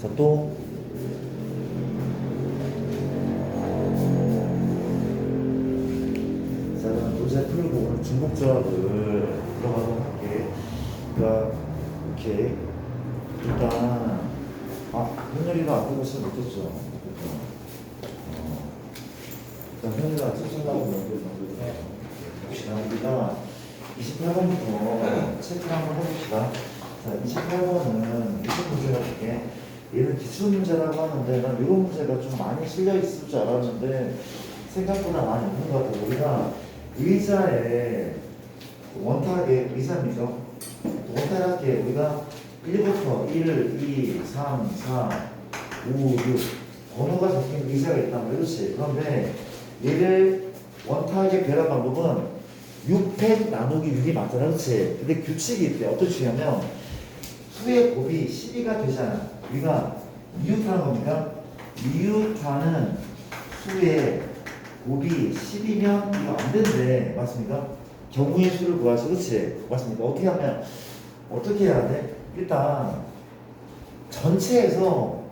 자, 또 자, 그럼 문제 풀고 오늘 중복조합을 들어가도록 할게. 그러니까 이렇게 일단 현열이가 앞으로 잘 못했죠. 일단 현열이가 쓰신다고 연결 봅시다. 우리가 28번부터 체크를 한번 해봅시다. 자, 28번은 무슨 문제가 되게 얘는 기출문제라고 하는데 난 이런 문제가 좀 많이 실려있을 줄 알았는데 생각보다 많이 없는 것 같아요. 우리가 의자에 원탁의 의자입니다. 원탁에 우리가 1부터 1, 2, 3, 4, 5, 6 번호가 적힌 의자가 있단 말이지. 그런데 얘를 원탁에 배란 방법은 6팩 나누기 6이 맞잖아, 그렇지? 근데 규칙이 있대. 어떤 규칙이냐면 수의 곱이 12가 되잖아. 우리가 이웃하는 겁니까? 이웃하는 수의 곱이 10이면 이거 안 된대. 맞습니까? 경우의 수를 구하시, 그렇지? 맞습니까? 어떻게 해야 돼? 일단 전체에서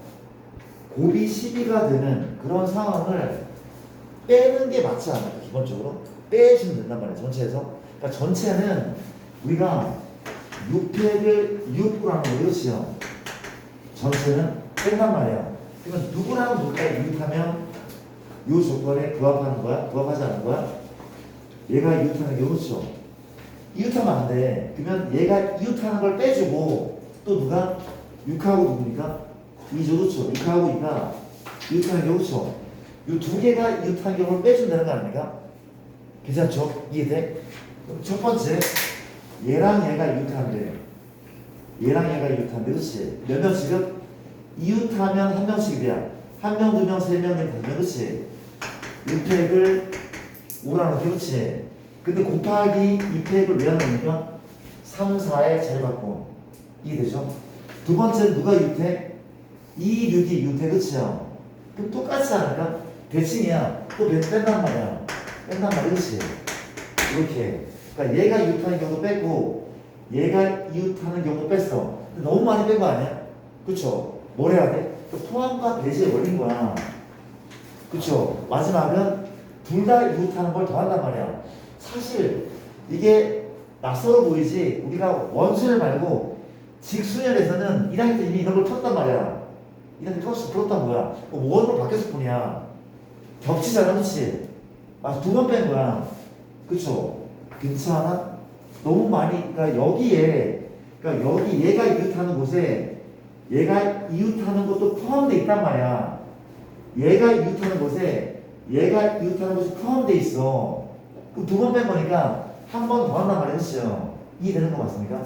곱이 12가 되는 그런 상황을 빼는 게 맞지 않을까? 기본적으로 빼주면 된단 말이야. 전체에서. 그러니까 전체는 우리가 6팩을 6으로 하는 거 그렇지요. 전체는 뺀단 말이야. 그러면 누구랑 누구가 이웃하면 이 조건에 부합하는 거야? 부합하지 않는 거야? 얘가 이웃하는 게 그렇죠. 이웃하면 안 돼. 그러면 얘가 이웃하는 걸 빼주고 또 누가? 6하고 누구니까? 2죠. 그렇죠. 6하고 2가 이웃하는 게 그렇죠. 이 두 개가 이웃하는 경우를 빼준다는 거 아닙니까? 괜찮죠? 이해돼? 그럼 첫 번째 얘랑 얘가 이웃하는데 얘랑 얘가 이웃하는데 그렇지? 몇 명씩은? 이웃하면 한 명씩 돼야 한 명, 두 명, 세 명, 네 명, 그렇지? 1팩을 5라는 게 그렇지? 근데 곱하기 2팩을 왜 하는 겁니까? 3, 4에 자리바꿔. 이해되죠? 두 번째는 누가 이웃해? 2, 6이 이웃해. 그렇죠? 그럼 똑같지 않을까? 대칭이야. 또 뺀단 말이야. 뺀단 말이야. 그렇지? 이렇게. 그러니까 얘가 이웃하는 경우도 뺐고 얘가 이웃하는 경우도 뺐어. 근데 너무 많이 뺀 거 아니야? 그쵸? 뭘 해야 돼? 포함과 배제에 걸린 거야. 그쵸? 마지막은 둘 다 이웃하는 걸 더한단 말이야. 사실 이게 낯설어 보이지 우리가 원순열 말고 직순열에서는 1학기 때 이미 이런 걸 풀었단 말이야. 1학기 때 풀었단 거야. 원으로 바뀌었을 뿐이야. 겹치잖아, 그렇지? 맞아, 두 번 뺀 거야. 그쵸? 괜찮아? 너무 많이, 그러니까 여기에, 그러니까 여기 얘가 이웃하는 곳에 얘가 이웃하는 것도 포함되어 있단 말이야. 얘가 이웃하는 곳에 얘가 이웃하는 곳이 포함되어 있어. 그럼 두 번 뺀 거니까 한 번 더 한단 말이었어요. 이해되는 거 맞습니까?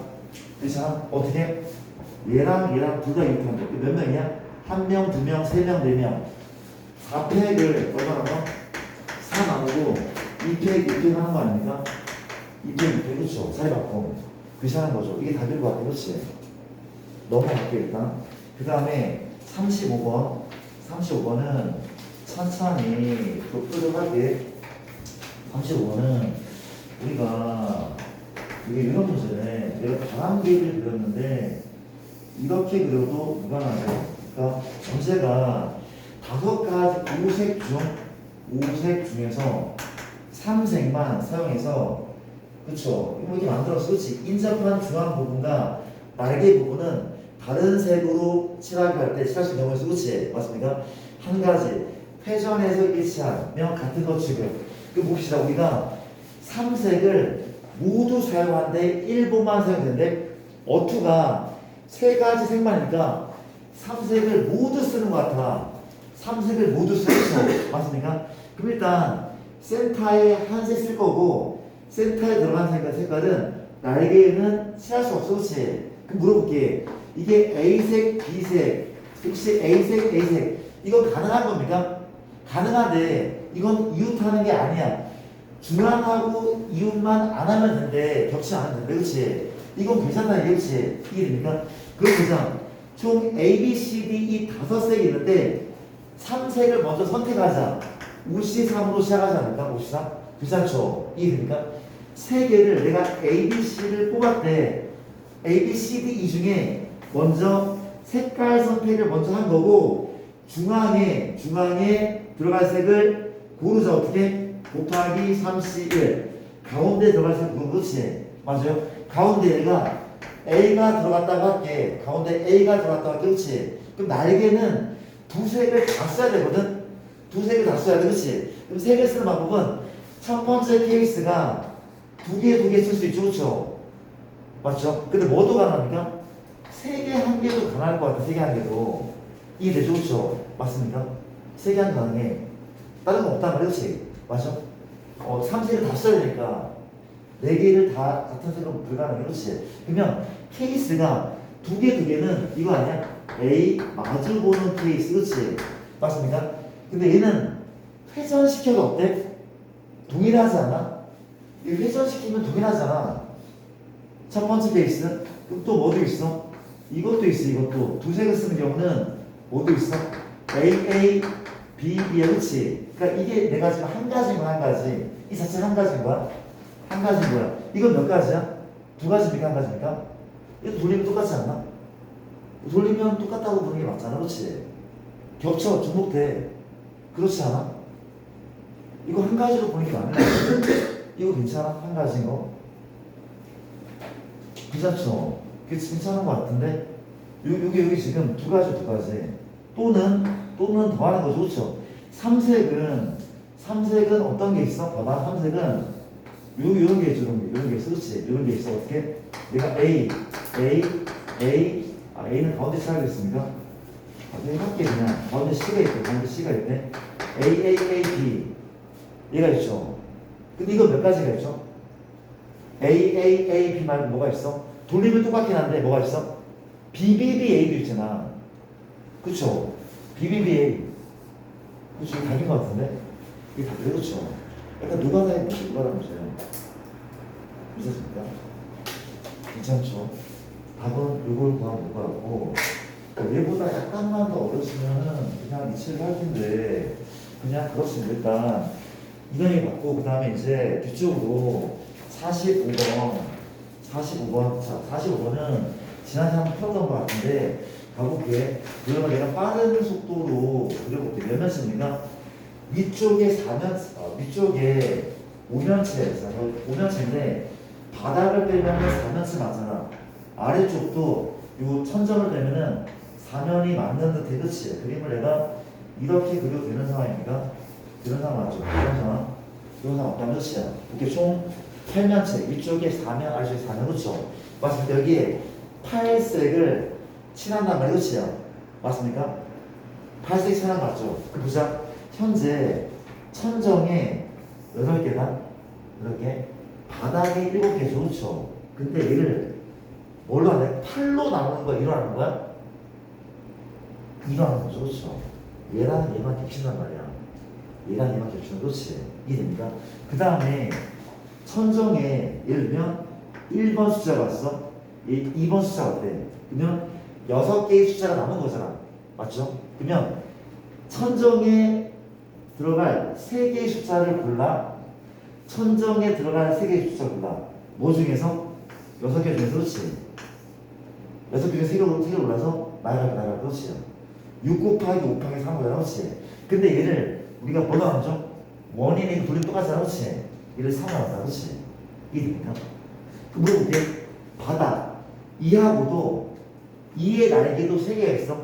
괜찮아? 어떻게? 얘랑 얘랑 둘 다 이웃하는 거. 몇 명이야? 한 명, 두 명, 세 명, 네 명. 4팩을 얼마나 4 나누고 2팩, 2팩 하는 거 아닙니까? 2팩, 2팩, 그렇죠? 사이바꿈. 괜찮은 거죠. 이게 답일 것 같아, 그렇지? 넘어갈게요, 일단. 그 다음에 35번. 35번은 천천히 끄덕하게. 35번은 우리가 이게 이런 문제네. 내가 바람개를 그렸는데 이렇게 그려도 누가 나죠? 그러니까 전체가 5가지 오색 중에서 3색만 사용해서 그쵸? 이렇게 만들어서 그렇지? 인접한 중앙 부분과 날개 부분은 다른 색으로 칠하기 할 때 칠할 수 있는 경우에서 그렇지? 맞습니까? 한 가지 회전에서 일치하면 같은 것 취급. 그 봅시다. 우리가 3색을 모두 사용하는데 1번만 사용되는데 어투가 3가지 색만이니까 3색을 모두 쓰는 것 같아. 3색을 모두 쓰죠. 맞습니까? 그럼 일단 센터에 한 색 쓸 거고 센터에 들어간 색깔은 날개에는 칠할 수 없어. 그렇지? 그럼 물어볼게. 이게 A색, B색, 혹시 A색, A색 이건 가능한 겁니까? 가능한데 이건 이웃하는 게 아니야. 중앙하고 이웃만 안 하면 된대. 겹치 안 하면 된대. 그렇지? 이건 괜찮다. 그렇지? 이게 됩니까? 그럼 보자. 총 A, B, C, D 이 5색이 있는데 3색을 먼저 선택하자. 우시3으로 시작하지 않을까? 봅시다. 괜찮죠? 이게 됩니까? 3개를 내가 A, B, C를 뽑았대. A, B, C, D 이 중에 먼저 색깔 선택을 먼저 한 거고 중앙에 들어갈 색을 고르자. 어떻게? 곱하기 3C1 가운데 들어갈 색 고르는. 그렇지 맞아요. 가운데 얘가 A가 들어갔다고 할게. 가운데 A가 들어갔다고 할게. 그렇지. 그럼 날개는 두 색을 다 써야 되거든. 두 색을 다 써야 돼. 그렇지. 그럼 세 개 쓰는 방법은 첫 번째 케이스가 두 개 쓸 수 있죠. 그렇죠. 맞죠? 근데 뭐도 가능합니까? 세 개 한 개도 가능할 것 같아. 세 개 한 개도. 이해되죠? 그렇죠? 맞습니까? 세 개 한 개 가능해. 다른 거 없단 말이야. 그렇지? 맞죠? 3색을 다 써야 되니까 네 개를 다 같은 색으로 불가능해. 그렇지? 그러면 케이스가 두 개는 이거 아니야? A 마주 보는 케이스. 그렇지? 맞습니까? 근데 얘는 회전시켜도 어때? 동일하지 않아? 이 회전시키면 동일하잖아. 첫 번째 케이스. 그럼 또 뭐도 있어? 이것도 있어. 이것도 두 색을 쓰는 경우는 뭐도 있어? A, B, B야. 그렇지? 그러니까 이게 내가 지금 한 가지인 거야. 한 가지. 이 자체는 한 가지인 거야. 한 가지인 거야. 이건 몇 가지야? 두 가지입니까? 한 가지입니까? 이거 돌리면 똑같지 않나? 돌리면 똑같다고 보는 게 맞잖아. 그렇지? 겹쳐. 중복돼. 그렇지 않아? 이거 한 가지로 보는 게 맞는 거야. 이거 괜찮아? 한 가지인 거? 괜찮죠? 괜찮은 것 같은데? 여기 지금 두 가지. 또는 더하는 거죠. 그렇죠? 삼색은 어떤 게 있어? 봐봐. 삼색은 이런 게 있어. 이런 게 있어. 그렇지? 이런 게 있어. 어떻게? 내가 A는 가운데 C가 있습니까? 내가 할게. 그냥 가운데 C가 있대. A, B 얘가 있죠. 근데 이거 몇 가지가 있죠? A, B 말고 뭐가 있어? 돌리면 똑같긴 한데 뭐가 있어? BBBA도 있잖아. 그쵸? BBBA. 그쵸? 이게 답인 것 같은데? 이게 답이 그렇죠? 약간 누가 보세요. 괜찮습니까? 괜찮죠? 답은 이걸 구하면 될 것 같고 얘보다 약간만 더 어려우시면은 그냥 이치를 할 텐데 그냥 그렇습니다. 일단 이동이 받고 그 다음에 이제 뒤쪽으로 45번. 자, 45번은 지난해 한번 풀었던 것 같은데 가볼게. 그러면 내가 빠른 속도로 그려볼게. 몇 면체입니까? 위쪽에 위쪽에 5면체인데 바닥을 빼면 4면체 맞잖아. 아래쪽도 요 천점을 빼면은 4면이 맞는 듯해. 그치? 그림을 내가 이렇게 그려도 되는 상황입니까? 이런 상황 맞죠? 이런 상황 없다면 끝이야. 이렇게 총 8면체, 위쪽에 4면, 아래쪽에 4면, 그렇죠? 맞습니까? 여기에 8색을 칠한단 말이야, 그렇죠? 맞습니까? 8색 칠한 거 맞죠? 그 보자. 현재 천정에 8개다? 이렇게 바닥에 7개죠, 그렇죠? 근데 얘를 뭘로 하냐? 8로 나누는 거야? 1로 하는 거야? 2로 하는 거죠, 그렇죠? 얘랑 얘만 겹친단 말이야. 얘랑 얘만 겹치면 그렇지. 이해됩니까? 그 다음에 천정에 예를 들면 1번 숫자가 왔어. 2번 숫자가 왔대. 그러면 6개의 숫자가 남은 거잖아. 맞죠? 그러면 천정에 들어갈 3개의 숫자를 골라. 천정에 들어갈 3개의 숫자를 골라. 뭐 중에서? 6개 중에서. 그렇지. 6개 중에 3개 골라서 나열할. 그렇지. 6 곱하기 5 곱하기 3 거잖아. 그렇지. 근데 얘를 우리가 뭐로 나누죠? 원인이 둘이 똑같잖아. 그렇지? 얘를 3으로 나눈다. 그렇지? 이해됩니까? 그 물어볼게. 바닥 2하고도 2의 날개도 3개가 있어.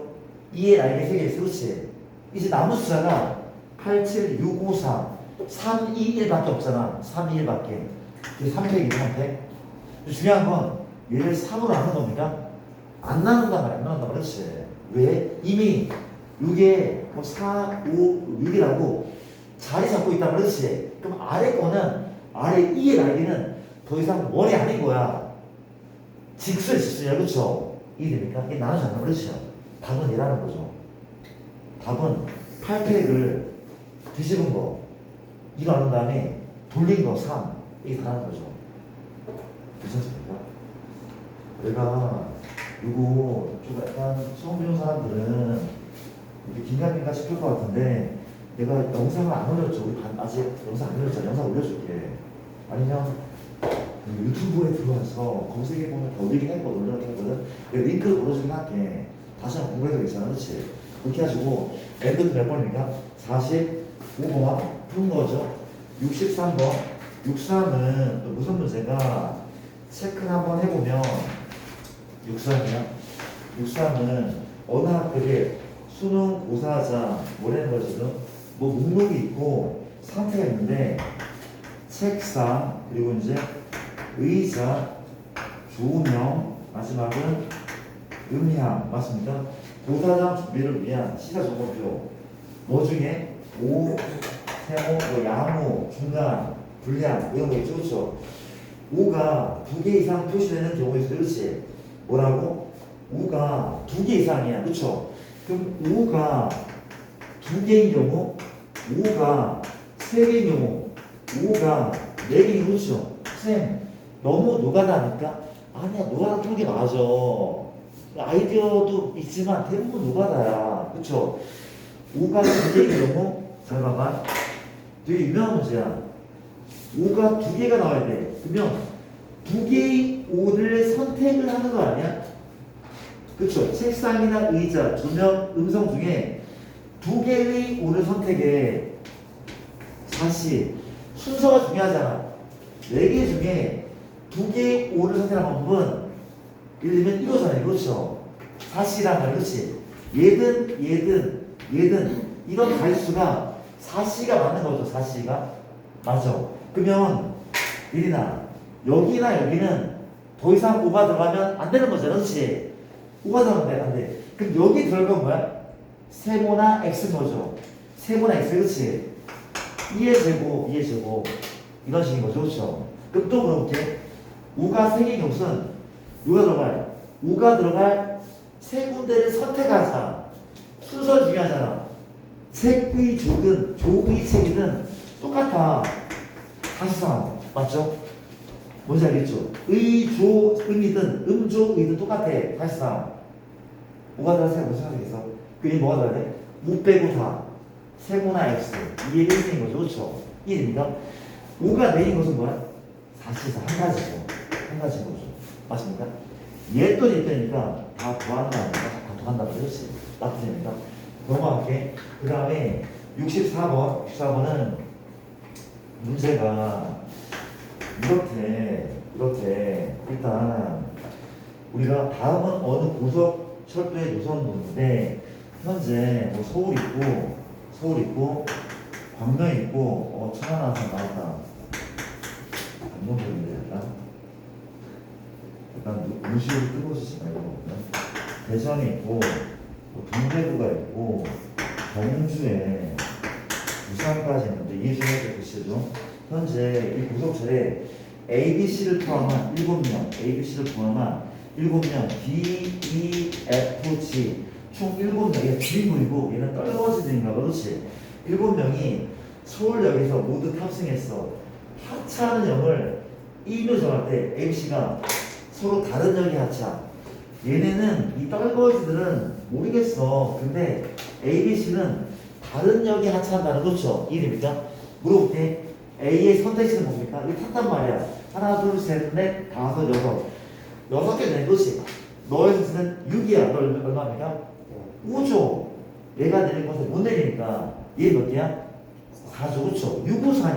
2의 날개 3개 있어. 그렇지? 이제 남은 숫자가 8, 7, 6, 5, 3, 2, 1밖에 없잖아. 3, 2, 1밖에. 이게 3팩이지 3팩. 중요한 건 얘를 3으로 나눈 겁니까? 안 나눈단 말이야. 안 나눈단 말이야. 그렇지? 왜? 이미 6에 4, 5, 6이라고 자리 잡고 있단 말이야. 그렇지? 그럼 아래 거는 아래 2의 날개는 더 이상 원이 아닌 거야. 직수야. 그렇죠? 이해됩니까? 이게 나누지 않는 거죠. 답은 얘라는 거죠. 답은 8팩을 뒤집은 거 이거 나눈 다음에 돌린 거 3 이게 다라는 거죠. 괜찮습니까? 내가 이거 좀 약간 처음 배운 사람들은 이렇게 긴가민가 싶을 것 같은데 내가 영상을 안 올렸죠. 우리 아직 영상 안 올렸잖아. 영상 올려줄게. 아니면 유튜브에 들어와서 검색해보면 더 올리긴 했거든. 내가 링크를 올려주긴 할게. 다시 한번 공부해도 괜찮아. 그렇지? 그렇게 해가지고 n부터 몇 번입니까? 45번 푼 거죠. 63번 63은 또 무슨 문제가 체크를 한번 해보면 63이야. 63은 어느 학급에 수능 고사자 뭐라는 거지 지금? 뭐 목록이 있고 상태가 있는데 책상 그리고 이제 의자 조명 마지막은 음향 맞습니까? 고사장 준비를 위한 시사조건표 뭐 중에 오, 세모, 뭐 야무, 중간, 불량 이런 거 있죠 그렇죠? 5가 2개 이상 표시되는 경우에 있어 그렇지? 뭐라고? 5가 2개 이상이야 그렇죠? 그럼 5가 2개인 경우 5가 3개인 경우 5가 4개인 그렇죠? 쌤 너무 노가다니까? 아니야 노가다 푸는 게 맞아 아이디어도 있지만 대부분 노가다야 그렇죠? 5가 2개인 경우 잠깐만 되게 유명한 문제야 5가 2개가 나와야 돼 그러면 2개의 5를 선택을 하는 거 아니야? 그쵸? 책상이나 의자, 조명, 음성 중에 2개의 5를 선택해 다시 순서가 중요하잖아 4개 중에 2개의 5를 선택한 방법은 예를 들면 이거잖아요 그렇죠? 4C란 말이야 그렇지? 얘든 이런 가짓수가 4C가 맞는 거죠 4C가 맞아 그러면 예린아 여기나 여기는 더 이상 5가 들어가면 안 되는 거잖아 그렇지? 5가 들어가면 안 돼. 그럼 여기 들어간 뭐야? 세모나 x인 거죠 세모나 x 그렇지? 2의 제곱 이런 식인 거죠 그렇죠? 그럼 또 물어볼게 5가 3개인 것은 누가 들어가요? 5가 들어갈 세 군데를 선택하자 순서 중요하잖아 책의 조의 책이든 똑같아 사실상 맞죠? 뭔지 알겠죠? 의조 음이든 음조의든 똑같아 사실상 뭐가 들어가세요? 무슨 생각이겠어? 그게 뭐가 들어가야 돼? 5 빼고 4 세모나 x 2의 1승인 거죠 그렇죠? 1입니다 5가 4인 것은 뭐야? 사실상 한 가지인 거죠 맞습니까? 얘도 얘니까 다 더한다 아닙니까? 다 더한다 그렇지 맞습니까? 넘어갈게 그 다음에 64번은 문제가 이렇대 일단 우리가 다음은 어느 고속 철도의 노선도인데 현재 뭐 서울 있고 광명 있고 천안함선 나왔다 감동적인데 약간 무시로 뜨거워지지 말고 대전에 있고 뭐 동대구가 있고 경주에 부산까지 있는데 이해 좀 해주시죠. 현재 이 고속철에 ABC를 포함한 7명, D, E, F, G 총 7명이 주인공이고 얘는 떨궈지는가 그렇지? 7명이 서울역에서 모두 탑승했어. 하차하는 역을 2로 정할 때 ABC가 서로 다른 역에 하차. 얘네는 이 떨거지들은 모르겠어. 근데 ABC는 다른 역에 하차한다는 거죠. 이해됩니까? 물어볼게. A의 선택지는 뭡니까? 이거 탔단 말이야. 하나, 둘, 셋, 넷, 다섯, 여섯 개 낸 거지. 너의 선택은 6이야. 너 얼마입니까? 5죠. 얘가 내린 것을 못 내리니까 얘 몇 개야? 4죠. 그렇죠? 654.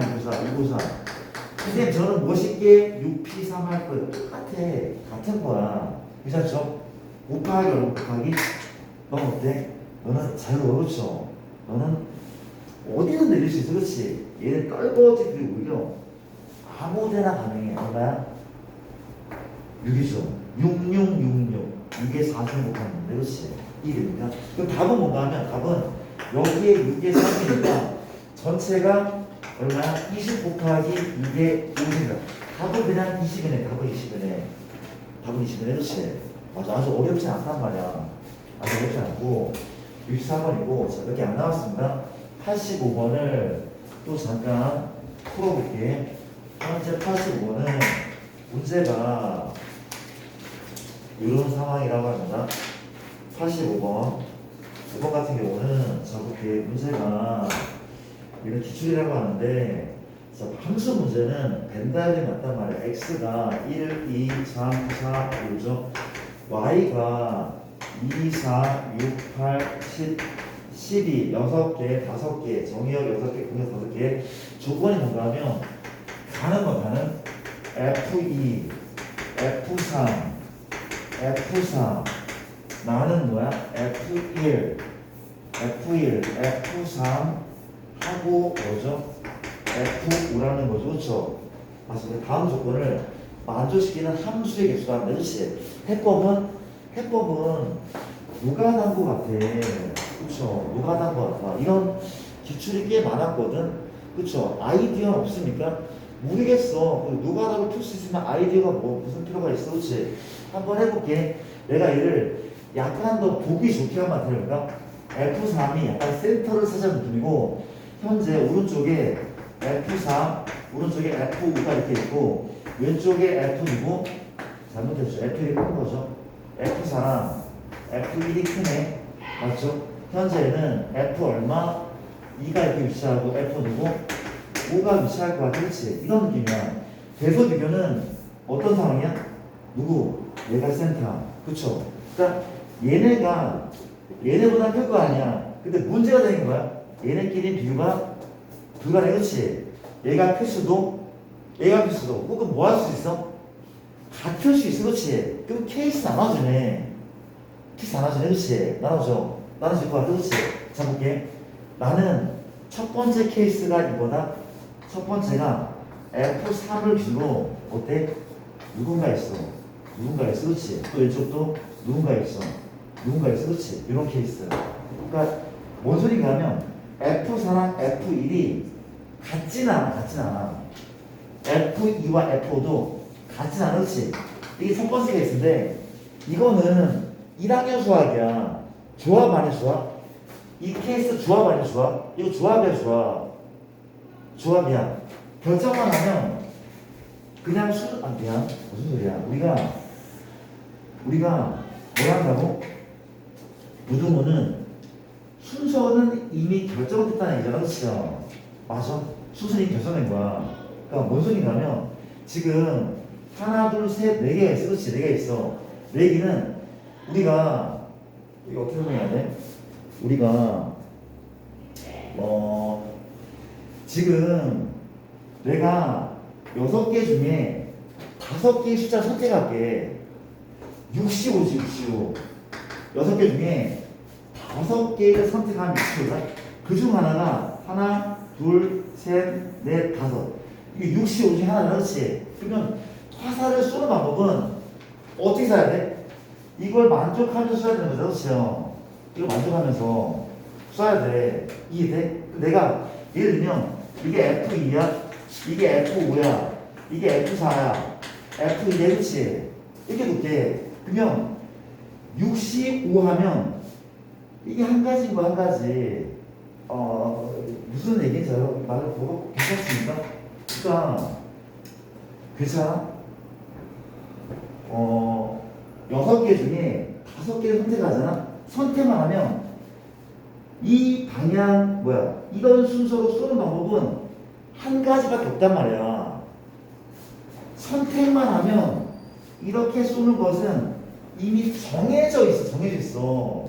선생님 저는 멋있게 6P3 할 거예요. 똑같아. 같은 거야. 괜찮죠? 곱하기 얼마 곱하기? 넌 어때? 너는 자유로워. 그렇죠? 너는 어디든 내릴 수 있어. 그렇지? 얘는 떨거지들이 오히려 아무데나 가능해. 얼마야? 6이죠. 6에 4중 곱하는데 그렇지? 이게 됩니다. 그럼 답은 뭔가 하면 답은 여기에 6에 3이니까 전체가 얼마야? 20 곱하기 2에 5입니다. 답은 그냥 20이네. 답은 20이네. 그렇지? 맞아. 아주 어렵지 않단 말이야. 아주 어렵지 않고 64번이고 자, 몇 개 안 나왔습니다. 85번을 또 잠깐 풀어볼게. 현재 85번은 문제가 이런 상황이라고 합니다. 85번. 이번 같은 경우는 저렇게 문제가 이런 기출이라고 하는데 자, 함수 문제는 벤 다이어그램이 맞단 말이에요. x가 1, 2, 3, 4, 5죠. y가 2, 4, 6, 8, 10, 12, 6개, 5개, 정의역 6개, 공역 5개. 조건이 뭔가 하면 가는 거 가는 F2, F3, F4 나는 뭐야? F1, F1, F3 하고 뭐죠? F5라는 거죠. 그렇죠? 맞습니다. 다음 조건을 만족시키는 함수의 개수가 한다. 그렇지? 해법은 누가 난 거 같아. 그렇죠? 누가 난 거 같아. 이런 기출이 꽤 많았거든. 그렇죠? 아이디어는 없습니까? 모르겠어. 누가 답을 풀 수 있으면 아이디어가 뭐 무슨 필요가 있어. 그렇지? 한번 해볼게. 내가 얘를 약간 더 보기 좋게 한번 해볼까? F3이 약간 센터를 찾아는 느낌이고 현재 오른쪽에 F4, 오른쪽에 F5가 이렇게 있고 왼쪽에 F2고 잘못했죠. F1이 큰 거죠. F4랑 F1이 크네. 맞죠? 현재는 F 얼마? 2가 이렇게 위치하고 F2고 5가 위치할 것 같아. 그렇지? 이런 느낌이야. 대소 비교는 어떤 상황이야? 누구? 얘가 센터. 그쵸? 그러니까 얘네보다 클 거 아니야. 근데 문제가 되는 거야. 얘네끼리 비교가 불가능해. 그렇지? 얘가 클 수도 혹은 뭐 할 수 있어? 같을 수 있어. 그렇지? 그럼 케이스 나눠주네. 그렇지? 나눠줄 것 같아. 그렇지? 자 볼게. 나는 첫 번째 케이스가 이거다. 첫 번째가 F3을 기준으로 어때? 누군가 있어. 그렇지? 또 왼쪽도 누군가 있어. 그렇지? 이런 케이스. 그러니까 뭔 소린가 하면 F4랑 F1이 같진 않아. F2와 F5도 같진 않아. 그렇지? 이게 첫 번째 케이스인데 이거는 1학년 수학이야. 조합 아니야 조합? 이 케이스 조합 아니야 조합? 이거 조합이야 조합. 조합이야. 결정만 하면 그냥 미안. 무슨 소리야? 우리가 뭘 한다고? 무등호는 순서는 이미 결정됐다는 얘기잖아. 그렇죠? 맞아? 순서는 이미 결정된 거야. 그러니까 뭔 소리냐면 지금 하나, 둘, 셋, 네 개가 있어. 그렇지? 네 개 있어. 네 개는 우리가 어떻게 설명해야 돼? 우리가 지금 내가 6개 중에 5개의 숫자 선택할게. 65지 65. 6개 중에 5개를 선택하면 65다. 그중 하나가 하나, 둘, 셋, 넷, 5. 이게 65 중에 하나는 그렇지. 그러면 화살을 쏘는 방법은 어떻게 써야 돼? 이걸 만족하면서 써야 되는 거죠. 그렇죠? 이걸 만족하면서 써야 돼. 이해돼? 내가 예를 들면 이게 F2야, 이게 F5야, 이게 F4야, F2야, 그렇지? 이렇게 놓게. 그러면 65 하면 이게 한 가지인 거 한 가지. 무슨 얘기인지 말을 보고 괜찮습니까? 그러니까 괜찮아? 6개 중에 5개를 선택하잖아? 선택만 하면 이 방향 이런 순서로 쏘는 방법은 한 가지밖에 없단 말이야. 선택만 하면 이렇게 쏘는 것은 이미 정해져 있어.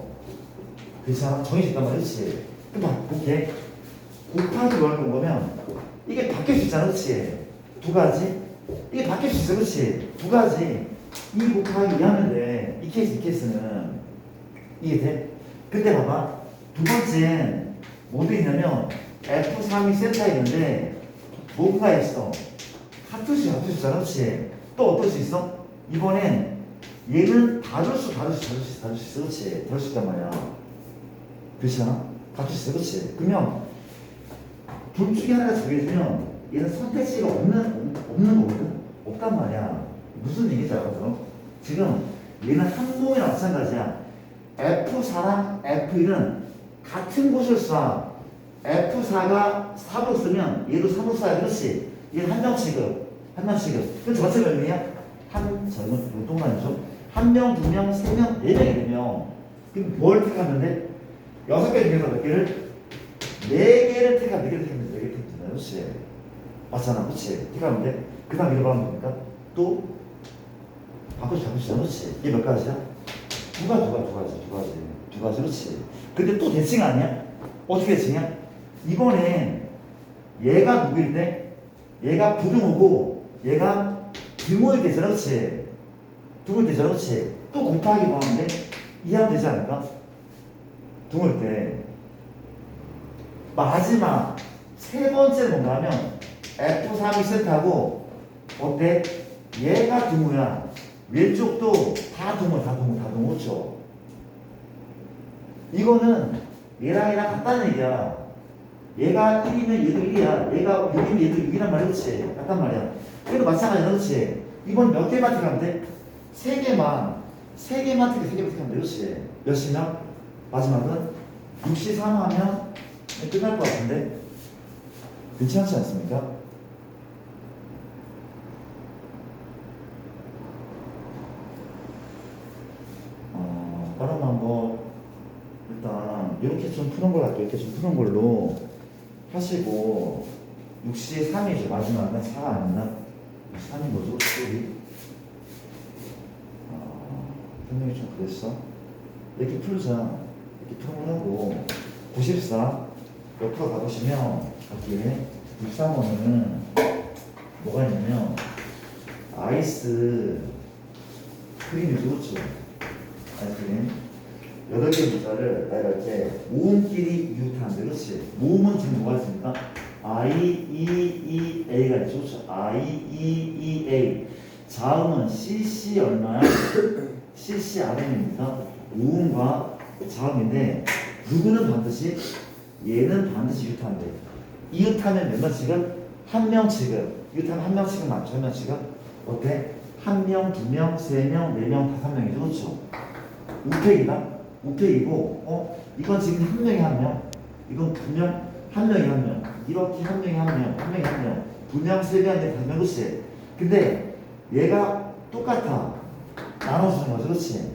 괜찮아? 정해져 있단 말이야. 그렇지? 그럼 볼게. 곱하기 뭐 하는 거면 이게 바뀔 수 있잖아. 그렇지? 두 가지. 이게 바뀔 수 있어. 그렇지? 두 가지. 2 곱하기 2 하면 돼. 이 케이스는. 이해돼? 근데 봐봐. 두 번째는 뭐도 있냐면 F3이 센터에 있는데 뭔가 있어. 같을 수 있잖아. 그렇지? 또 어떨 수 있어? 이번엔 얘는 다를 수 있어. 그렇지? 다를 수 있단 말이야. 그렇지 않아? 같을 수 있어. 그렇지? 그러면 둘 중에 하나가 정해지면 얘는 선택지가 없는 거거든? 없단 말이야. 무슨 얘기인지 알거든? 지금 얘는 항목이나 마찬가지야. F4랑 F1은 같은 곳을 쏴. F4가 4로 쓰면 얘도 3로 쏴야. 그렇지? 얘는 한 명씩은. 그럼 전체 몇 명이야? 저는 동안이죠. 1명, 2명, 3명, 4명이 되면 그럼 뭘 택하면 돼? 6개 중에서 몇 개를? 4개를 택하면 4개를 택하면 4개를 택하면 그렇지? 맞잖아. 그렇지? 택하면 돼? 그 다음 이렇게 하면 됩니까? 또 바꾸지. 그렇지? 이게 몇 가지야? 두 가지, 그렇지. 근데 또 대칭 아니야? 어떻게 대칭이야? 이번엔 얘가 누구일 때? 얘가 부등호고 얘가 등호일 때잖아, 그렇지? 등호일 때잖아, 그렇지? 또 곱하기 뭐 하는데 이해하면 되지 않을까? 등호일 때 마지막 세 번째는 뭔가 하면 F3이 세트하고 어때? 얘가 등호야. 왼쪽도 다 등호, 그렇죠? 이거는 얘랑 같다는 얘기야. 얘가 1이면 얘도 1이야. 얘가 6이면 얘도 6이란 말이야, 그렇지? 같단 말이야. 그래도 마찬가지야, 그렇지? 이번 몇 개만 택하면 돼? 세 개만 택하면 돼, 그렇지? 몇이면? 마지막은 63 하면 끝날 것 같은데? 괜찮지 않습니까? 다른 방법 일단 이렇게 좀 푸는 걸 할게요. 이렇게 좀 푸는 걸로 하시고 63이죠. 마지막은 4가 아니나 3이 뭐죠? 여기 분명히 좀 그랬어. 이렇게 풀자. 이렇게 푸는 하고 94 옆으로 가보시면 여기에 63번은 뭐가 있냐면 아이스 크림이죠, 그렇죠? 아이스크림 8개 문자를 내가 이렇게 모음끼리 이웃하는데, 그렇지? 모음은 지금 뭐가 있습니까? I, E, E, A가 있죠, 그렇죠? I, E, E, A. 자음은 CC 얼마야? CC RM입니다. 모음과 자음인데 누구는 반드시 얘는 반드시 이웃하는데 이웃하면 몇 명씩은? 한 명씩은. 이웃하면 한 명씩은 맞죠? 한 명씩은? 어때? 한 명, 두 명, 세 명, 네 명, 다섯 명이죠, 그렇죠? 우택이다? 우택이고, 이건 지금 한 명이 한 명, 이건 두 명, 한 명이 한 명, 이렇게 한 명이 한 명, 한 명이 한 명, 두 명, 세 명, 네, 다섯 명, 그렇지? 근데 얘가 똑같아. 나눠주는 거죠, 그렇지?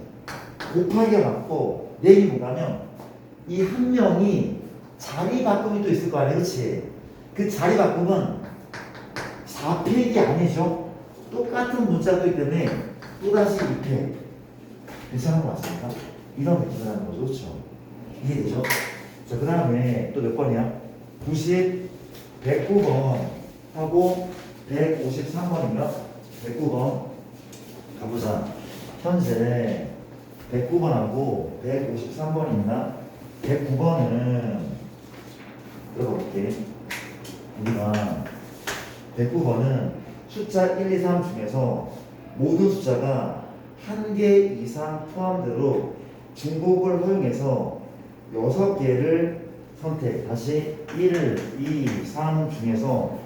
곱하기가 같고, 내기 뭐냐면, 이 한 명이 자리 바꿈이 또 있을 거 아니야, 그렇지? 그 자리 바꿈은 4팩이 아니죠? 똑같은 문자이기 때문에 또다시 2팩. 괜찮은 거 맞습니까? 이런 느낌을 하는 거죠, 그렇죠? 이해되죠? 자, 그 다음에 또 몇 번이야? 90, 109번 하고 153번인가? 109번 가보자. 현재 109번하고 153번이 있나? 109번은 들어볼게. 우리가 109번은 숫자 1, 2, 3 중에서 모든 숫자가 한 개 이상 포함대로 중복을 허용해서 6개를 선택. 다시 1, 2, 3 중에서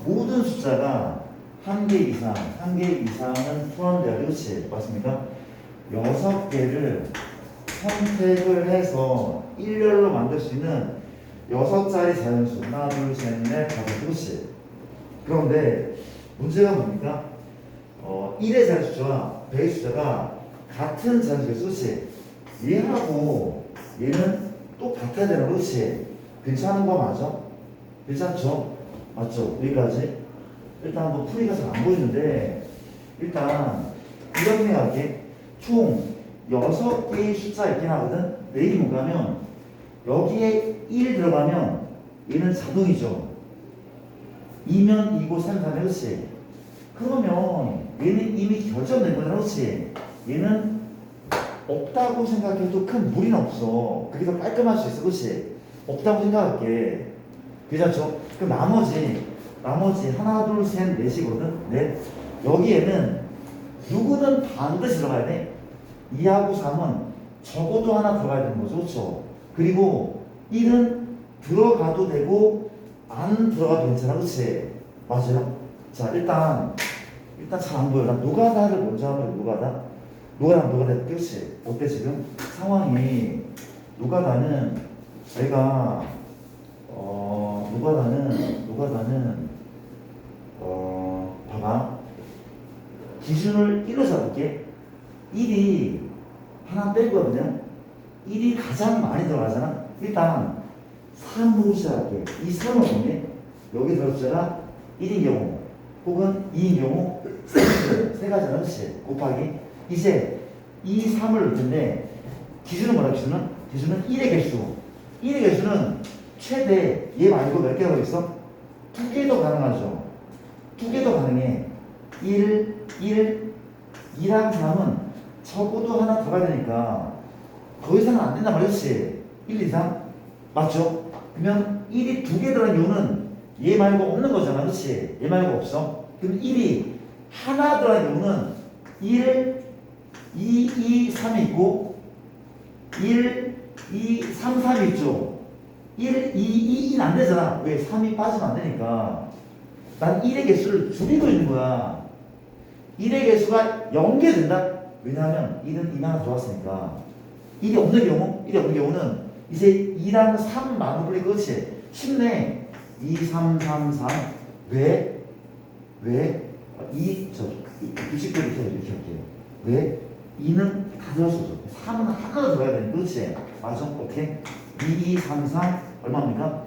모든 숫자가 한 개 이상은 포함되어. 그렇지? 맞습니까? 6개를 선택을 해서 일렬로 만들 수 있는 6자리 자연수. 하나, 둘, 셋, 넷, 다섯. 그렇지? 그런데 문제가 뭡니까? 1의 자연수와 100의 숫자가 같은 자연수가, 그렇지? 얘하고 얘는 또 같아야 되는, 그렇지? 괜찮은 거 맞아? 괜찮죠? 맞죠? 여기까지? 일단 한번 풀이가 잘 안 보이는데 일단 이런 생각할게. 총 6개의 숫자 있긴 하거든? 내일이 뭔가 하면 여기에 1 들어가면 얘는 자동이죠. 2면 2고 3면 3면, 그렇지? 그러면 얘는 이미 결정된 거잖아, 그렇지? 얘는 없다고 생각해도 큰 무리는 없어. 그게 더 깔끔할 수 있어, 그렇지? 없다고 생각할게. 괜찮죠? 그럼 나머지 하나, 둘, 셋, 넷이거든? 넷. 여기에는 누구는 반드시 들어가야 돼. 2하고 3은 적어도 하나 들어가야 되는 거죠, 그렇죠? 그리고 1은 들어가도 되고 안 들어가도 괜찮아, 그렇지? 맞아요? 자, 일단 잘 안 보여. 나 노가다를 먼저 하면 노가다, 그렇지? 어때 지금? 상황이 노가다는 내가 노가다는 봐봐. 기준을 1로 잡을게. 1이 하나 빼거든요. 1이 가장 많이 들어가잖아. 일단 3으로 시작할게. 이 3은 뭐니? 여기 들어있잖아. 1인 경우 혹은 2인 경우 세 가지는, 그렇지? 곱하기. 이제 이 3을 넣을 텐데 기준은 뭐라 기준은? 기준은 1의 개수. 1의 개수는 최대 얘 말고 몇 개가 있어? 2개도 가능하죠. 2개도 가능해. 1, 2랑 3은 적어도 하나 더 가야 되니까 더 이상은 안 된단 말이지. 1, 2, 3 맞죠? 그러면 1이 2개 들어간 경우는 얘 말고 없는 거잖아. 그렇지? 얘 말고 없어. 그럼 1이 하나 들어간 경우는 1, 2, 3이 있고 1, 2, 3, 3이 있죠. 1, 2, 2는 안 되잖아. 왜? 3이 빠지면 안 되니까. 난 1의 개수를 줄이고 있는 거야. 1의 개수가 0개 된다? 왜냐하면 1은 2만 하나 들어왔으니까. 1이 없는 경우? 1이 없는 경우는 이제 2랑 3만으로 불리 그렇지. 쉽네. 2, 3, 3, 3. 왜? 왜? 60대로 이렇게 할게요. 왜? 2는 다 들어있어. 3은 하나 들어야 되는 그렇지. 맞아? 오케이. 2, 2, 3, 3 얼마입니까?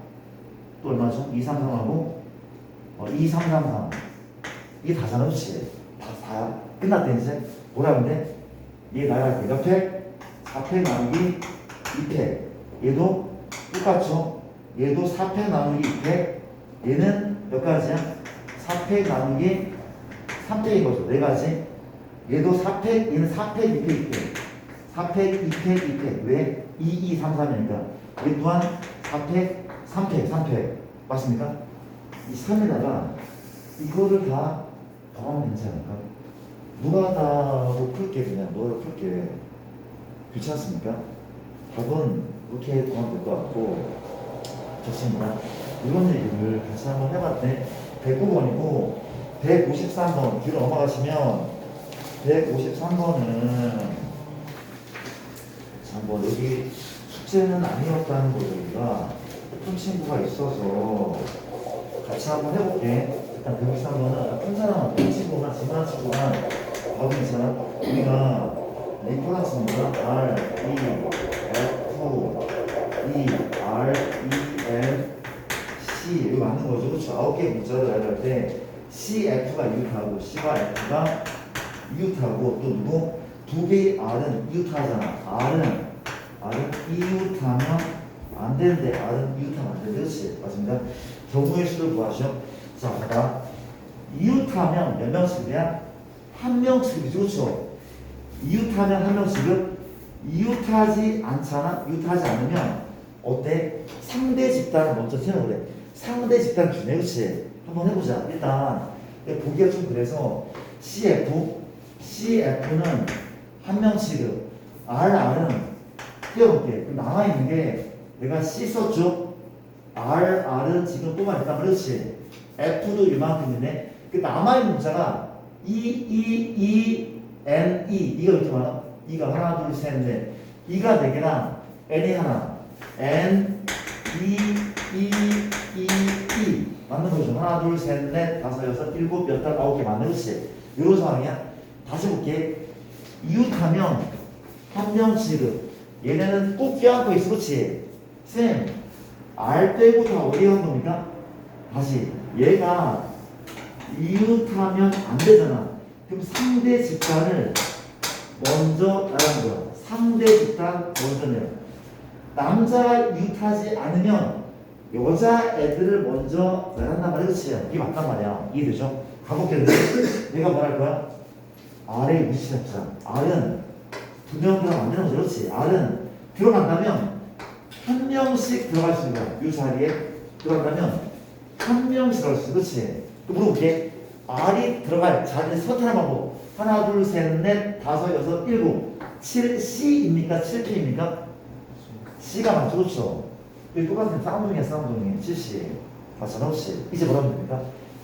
또 얼마죠? 2, 3, 3하고 2, 3, 3, 3 이게 다잖아. 그렇지? 다야. 끝났대 이제. 뭐라 근데? 얘 나갈 때 몇 팩? 4팩 나누기 2팩. 얘도 똑같죠? 얘도 4팩 나누기 2팩. 얘는 몇 가지야? 4팩 나누기 3팩인 거죠. 4가지. 얘도 4팩, 얘는 4팩, 2팩, 2팩. 4팩, 2팩, 2팩. 왜? 2, 2, 3, 3이니까. 얘 또한 4팩, 3팩, 3팩. 맞습니까? 이 3에다가 이거를 다 더하면 되지 않을까? 누가 다로 풀게 그냥 너를 풀게. 귀찮습니까? 답은 이렇게 더하면 될 것 같고. 좋습니다. 이런 얘기를 같이 한번 해봤네. 109번이고 153번 뒤로 넘어가시면 153번은 자, 뭐 여기 숙제는 아니었다는 거 여기가 푼 친구가 있어서 같이 한번 해볼게. 일단 153번은 푼 사람은 푼 친구나 지문한 친구나 봐도 괜찮아. 우리가 리퍼런스입니다. R, E, F, E, R, E, L, C 이거 맞는 거죠. 그렇죠? 9개 문자를 알아갈 때 C, F가 이웃하고 C와 F가 이웃하고 또 누구? 두 개의 R은 이웃하잖아. R은 이웃하면 안 되는데 R은 이웃하면 안 돼. 그렇지? 맞습니다. 경우의 수를 구하시오. 자, 봐봐. 이웃하면 몇 명씩이야? 한 명씩이죠. 그렇죠? 이웃하면 한 명씩은 이웃하지 않잖아. 이웃하지 않으면 어때? 상대 집단을 먼저 세워보래. 상대 집단 주네. 그렇지? 한번 해보자. 일단 보기가 좀 그래서 CF는 한 명씩은 RR은 띄워볼게. 그럼 남아있는 게 내가 C 썼죠? RR은 지금 뽑아냈단 말이지. F도 이만큼이네. 그 남아있는 문자가 N, 이가 이렇게 많아? 이가 하나, 둘, 셋, 넷. 이가 4개랑 N이 하나. N, E. 맞는 거죠. 하나, 둘, 셋, 넷, 다섯, 여섯, 일곱, 여덟, 9개 맞는 거지. 이런 상황이야. 다시 볼게. 이웃하면 한 명씩은 얘네는 꼭 껴안고 있어. 그렇지? 쌤, R 빼고 다 어디 간 겁니까? 다시 얘가 이웃하면 안 되잖아. 그럼 상대 집단을 먼저 나가는 거야. 상대 집단 먼저 내요. 남자가 이웃하지 않으면 여자 애들을 먼저 나간단 말이야. 그렇지? 이게 맞단 말이야. 이해되죠? 가볼게는데 내가 뭐랄 거야? R의 위치 잡자. R은 2명 들어가면 안 되는 거죠. 그렇지? R은 들어간다면 한 명씩 들어갈 수 있는 거야. 이 자리에 들어간다면 한 명씩 들어갈 수 있어. 그렇지? 또 물어볼게. R이 들어갈 자리를 선택하는 방법. 하나, 둘, 셋, 넷, 다섯, 여섯, 일곱. 7C입니까? 7P입니까? C가 맞죠? 그렇죠? 여기 똑같은 쌍둥이야, 쌍둥이. 7C. 맞잖아, 혹시? 이제 뭐라 하면 됩니까?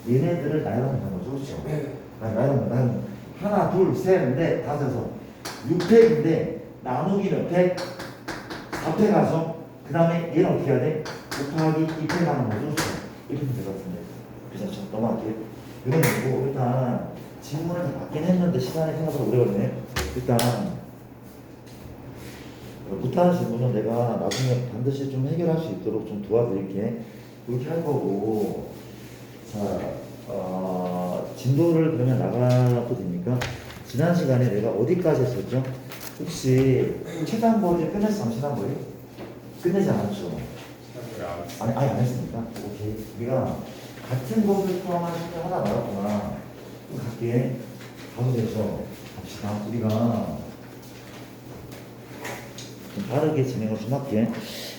얘네들을 나열하면 되는 거죠. 그렇죠? 나열하면. 하나, 둘, 셋, 넷, 다섯, 여섯. 6팩인데 나누기 몇 팩? 4팩 하죠? 그 다음에 얘는 어떻게 해야 돼? 곱하기 2팩 하는 거죠? 그렇죠? 이렇게 하면 될 것 같은데. 그래서 넘어갈게요. 이건 뭐고 일단 질문을 다 받긴 했는데 시간이 생각보다 오래 걸리네. 일단 못하는 질문은 내가 나중에 반드시 좀 해결할 수 있도록 좀 도와드릴게. 그렇게 할 거고. 자, 진도를 그러면 나가도 됩니까? 지난 시간에 내가 어디까지 했었죠? 혹시 최단거리 끝냈어? 최단거리? 끝내지 않았죠? 아니 안 했습니까? 오케이. 우리가 같은 것을 포함한 식을 하나 나왔구나. 또 갈게. 가도 되죠? 갑시다. 우리가 좀 빠르게 진행을 좀 할게.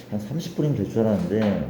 한 30분이면 될 줄 알았는데